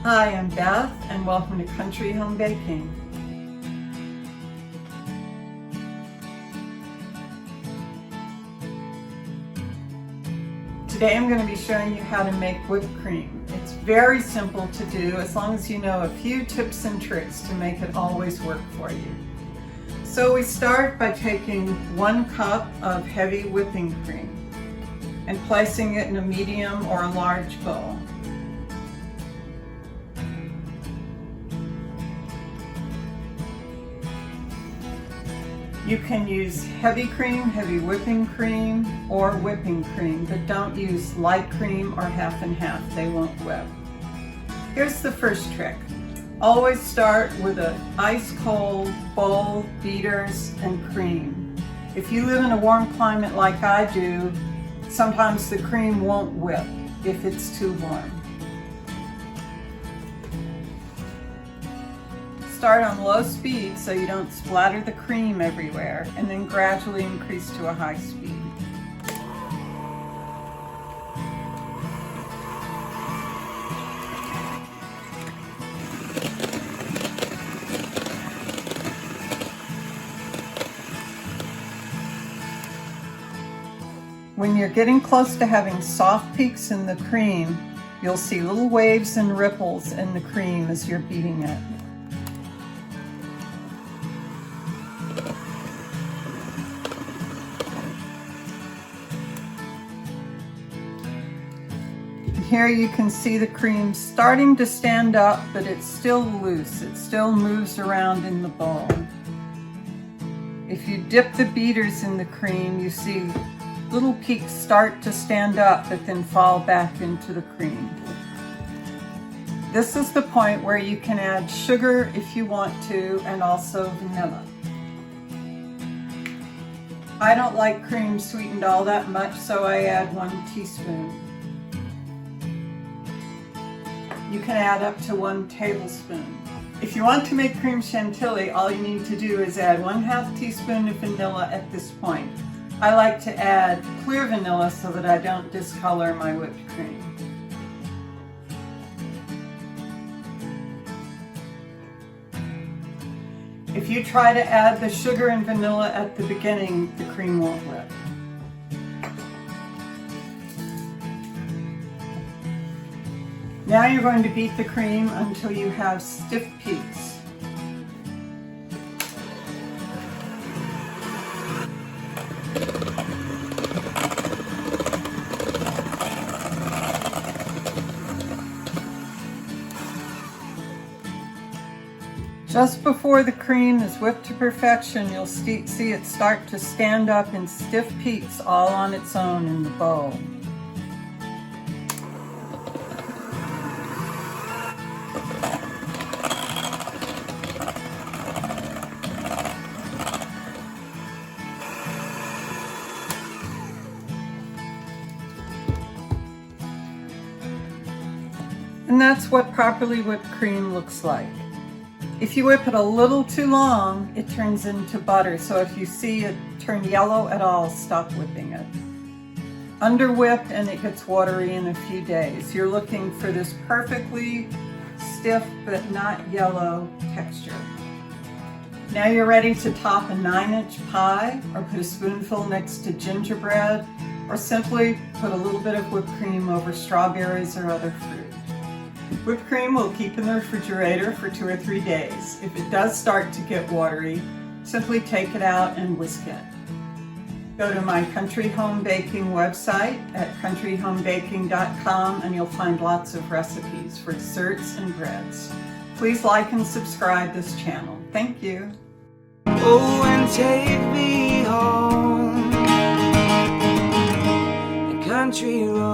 Hi, I'm Beth, and welcome to Country Home Baking. Today I'm going to be showing you how to make whipped cream. It's very simple to do as long as you know a few tips and tricks to make it always work for you. So we start by taking 1 cup of heavy whipping cream and placing it in a medium or a large bowl. You can use heavy whipping cream, or whipping cream, but don't use light cream or half and half. They won't whip. Here's the first trick. Always start with an ice cold bowl, beaters, and cream. If you live in a warm climate like I do, sometimes the cream won't whip if it's too warm. Start on low speed so you don't splatter the cream everywhere, and then gradually increase to a high speed. When you're getting close to having soft peaks in the cream, you'll see little waves and ripples in the cream as you're beating it. Here you can see the cream starting to stand up, but it's still loose. It still moves around in the bowl. If you dip the beaters in the cream, you see little peaks start to stand up, but then fall back into the cream. This is the point where you can add sugar if you want to, and also vanilla. I don't like cream sweetened all that much, so I add 1 teaspoon. You can add up to 1 tablespoon. If you want to make cream chantilly, all you need to do is add 1/2 teaspoon of vanilla at this point. I like to add clear vanilla so that I don't discolor my whipped cream. If you try to add the sugar and vanilla at the beginning, the cream won't whip. Now you're going to beat the cream until you have stiff peaks. Just before the cream is whipped to perfection, you'll see it start to stand up in stiff peaks all on its own in the bowl. And that's what properly whipped cream looks like. If you whip it a little too long, it turns into butter. So if you see it turn yellow at all, stop whipping it. Under whipped and it gets watery in a few days. You're looking for this perfectly stiff but not yellow texture. Now you're ready to top a 9-inch pie, or put a spoonful next to gingerbread, or simply put a little bit of whipped cream over strawberries or other fruit. Whipped cream will keep in the refrigerator for 2 or 3 days. If it does start to get watery, simply take it out and whisk it. Go to my Country Home Baking website at countryhomebaking.com, and you'll find lots of recipes for desserts and breads. Please like and subscribe this channel. Thank you. Oh, and take me home, the country road.